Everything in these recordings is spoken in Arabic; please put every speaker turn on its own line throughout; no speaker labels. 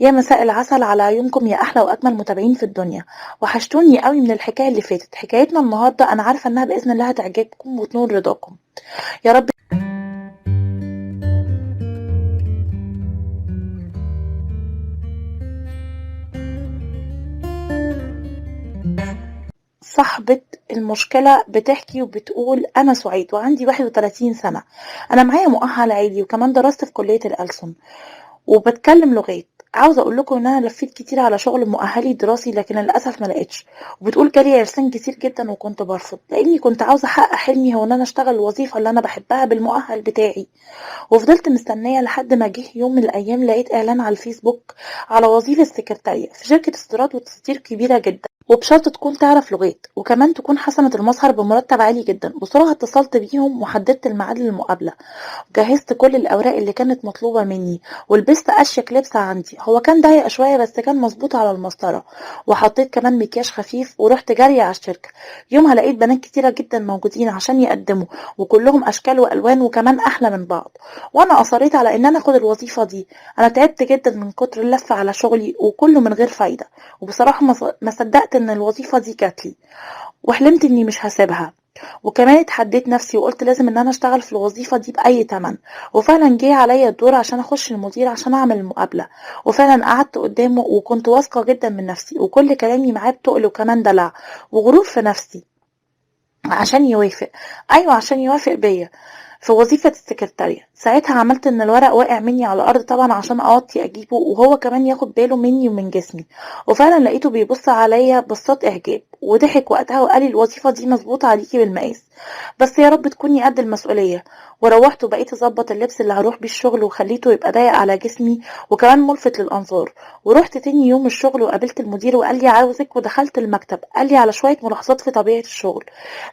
يا مساء العسل على عيونكم يا أحلى وأجمل متابعين في الدنيا. وحشتوني قوي من الحكاية اللي فاتت. حكايتنا النهاردة أنا عارفة إنها بإذن الله هتعجبكم وتنول رضاكم يا رب. صاحبة المشكلة بتحكي وبتقول أنا سعيد وعندي 31 سنة. أنا معايا مؤهل عالي وكمان درست في كلية الألسن وبتكلم لغات. عاوزة اقول لكم ان انا لفيت كتير على شغل مؤهلي دراسي لكن للاسف ما لقيتش. وبتقول جالي عرسان كتير جدا وكنت برفض لاني كنت عاوزة احقق حلمي هو ان انا اشتغل الوظيفة اللي انا بحبها بالمؤهل بتاعي. وفضلت مستنية لحد ما جه يوم من الايام لقيت اعلان على الفيسبوك على وظيفة سكرتارية في شركة استيراد وتصدير كبيرة جدا، وبشرط تكون تعرف لغات وكمان تكون حسنة المظهر بمرتب عالي جدا. بسرعة اتصلت بيهم وحددت الميعاد للمقابلة. جهزت كل الأوراق اللي كانت مطلوبة مني ولبست أشيك لبس عندي، هو كان ضيق شوية بس كان مظبوط على المسطرة. وحطيت كمان مكياج خفيف ورحت جارية على الشركة. يومها لقيت بنات كتيرة جدا موجودين عشان يقدموا، وكلهم أشكال وألوان وكمان أحلى من بعض. وأنا أصريت على إن أنا أخد الوظيفة دي. أنا تعبت جدا من كتر اللف على شغلي وكله من غير فايدة. وبصراحة ما صدقت إن الوظيفة دي جاتلي، وحلمت إني مش هسيبها. وكمان اتحديت نفسي وقلت لازم ان انا اشتغل في الوظيفة دي بأي تمن. وفعلا جه عليا الدور عشان اخش المدير عشان اعمل المقابلة. وفعلا قعدت قدامه وكنت واثقة جدا من نفسي وكل كلامي معاه بتقل وكمان دلع وغرور في نفسي عشان يوافق. ايوه عشان يوافق بيا في وظيفة السكرتارية. ساعتها عملت ان الورق واقع مني على الارض طبعا عشان اوطي اجيبه وهو كمان ياخد باله مني ومن جسمي. وفعلا لقيته بيبص عليا بصات اعجاب وضحك وقتها وقال لي الوظيفة دي مظبوطة عليكي بالمقاس، بس يا رب تكوني قد المسؤولية. وروحت وبقيت اظبط اللبس اللي هروح بيه الشغل وخليته يبقى ضيق على جسمي وكمان ملفت للانظار. ورحت تاني يوم الشغل وقابلت المدير وقال لي عاوزك، ودخلت المكتب قال لي على شوية ملاحظات في طبيعة الشغل،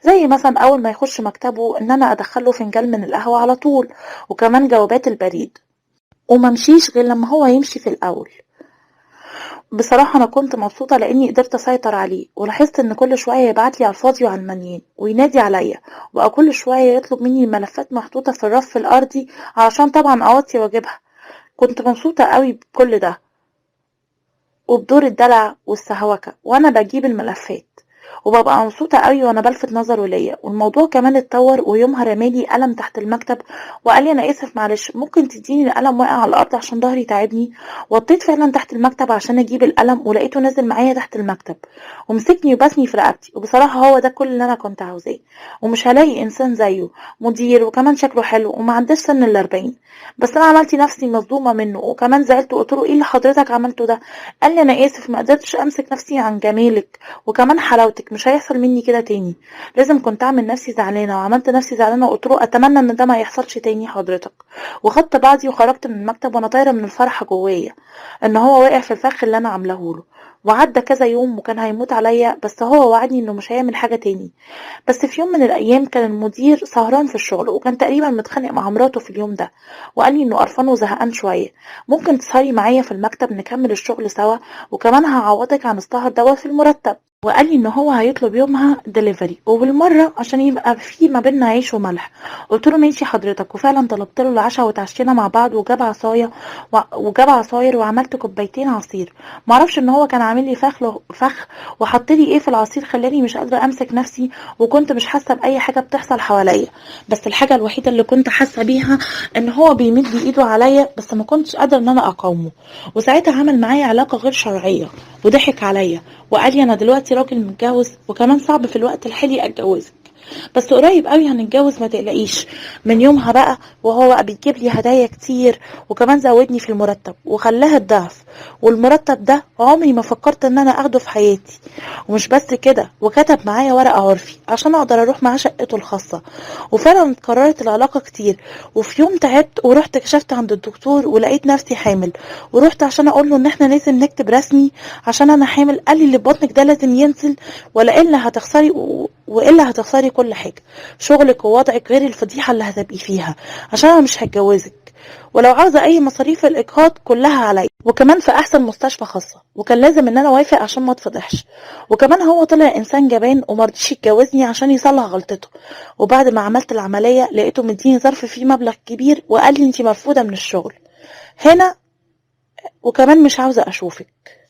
زي مثلا اول ما يخش مكتبه ان انا ادخله فنجان من القهوة على طول وكمان جوابات البريد وما مشيش غير لما هو يمشي في الاول. بصراحة أنا كنت مبسوطة لأني قدرت أسيطر عليه، ولاحظت إن كل شوية يبعتلي على الفاضي وعلى المليان وينادي عليا، وبقى كل شوية يطلب مني ملفات محطوطة في الرف الأرضي علشان طبعا أوطي وأجيبها. كنت مبسوطة قوي بكل ده وبدور الدلع والسهوكة وأنا بجيب الملفات، وببقى مبسوطة قوي وأنا بلفت نظره ليا. والموضوع كمان اتطور ويومها رمالي قلم تحت المكتب وقال لي أنا آسف معلش ممكن تديني القلم واقع على الأرض عشان ظهري تعبني. وطيت فعلا تحت المكتب عشان أجيب القلم ولقيته نازل معايا تحت المكتب ومسكني وبسني في رقبتي. وبصراحة هو ده كل اللي أنا كنت عاوزاه، ومش هلاقي إنسان زيه مدير وكمان شكله حلو وما عندهش سن ال40. بس أنا عملت نفسي مصدومة منه وكمان زعلت وقلت له إيه اللي حضرتك عملته ده؟ قال لي انا اسف ما قدرتش امسك نفسي عن جمالك وكمان حلاوتك، مش هيحصل مني كده تاني. لازم كنت اعمل نفسي زعلانه وعملت نفسي زعلانه وقلت له اتمنى ان ده ما يحصلش تاني حضرتك. وخدت بعضي وخرجت من المكتب وانا طايره من الفرحه جوايا ان هو واقع في الفخ اللي انا عاملاه له. وعدى كذا يوم وكان هيموت عليا بس هو وعدني انه مش هيعمل حاجه تاني. بس في يوم من الايام كان المدير سهران في الشغل وكان تقريبا متخانق مع مراته في اليوم ده، وقال لي انه قرفان وزهقان شويه، ممكن تسهري معايا في المكتب نكمل الشغل سوا وكمان هعوضك عن السهر دوت في المرتب. وقال لي ان هو هيطلب يومها دليفري وبالمره عشان يبقى في ما بيننا عيش وملح. قلت له ماشي حضرتك، وفعلا طلبت له العشاء وتعشينا مع بعض وجاب عصاير وعملت كوبايتين عصير. معرفش ان هو كان عامل لي فخ وحط لي ايه في العصير خلاني مش قادره امسك نفسي وكنت مش حاسه باي حاجه بتحصل حواليا. بس الحاجه الوحيده اللي كنت حاسه بيها ان هو بيمد ايده عليا بس ما كنتش قادره ان انا اقاومه. وساعتها عمل معايا علاقه غير شرعيه وضحك عليا وقال لي انا دلوقتي راجل متجوز وكمان صعب في الوقت الحالي اتجوزك، بس قريب قوي هنتجوز ما تقلقيش. من يومها بقى وهو بقى بيجيب لي هدايا كتير وكمان زودني في المرتب وخلاها الضعف، والمرتب ده عمري ما فكرت ان انا اخده في حياتي. ومش بس كده، وكتب معايا ورقة عرفي عشان اقدر اروح معاه شقته الخاصة. وفعلا اتكررت العلاقة كتير. وفي يوم تعبت ورحت كشفت عند الدكتور ولقيت نفسي حامل، ورحت عشان اقول له ان احنا لازم نكتب رسمي عشان انا حامل. قال لي اللي بطنك ده لازم ينزل والا هتخسري والا هتخسري كل حاجة، شغلك ووضعك غير الفضيحة اللي هتبقي فيها عشان انا مش هتجوزك، ولو عاوزة اي مصاريف الاجهاض كلها عليا وكمان في احسن مستشفى خاصة. وكان لازم ان انا اوافق عشان ما اتفضحش. وكمان هو طلع انسان جبان ومرضيش يتجوزني عشان يصلح غلطته. وبعد ما عملت العملية لقيته مديني ظرف فيه مبلغ كبير وقال لي انتي مرفوضة من الشغل. هنا وكمان مش عاوزة أشوفِك.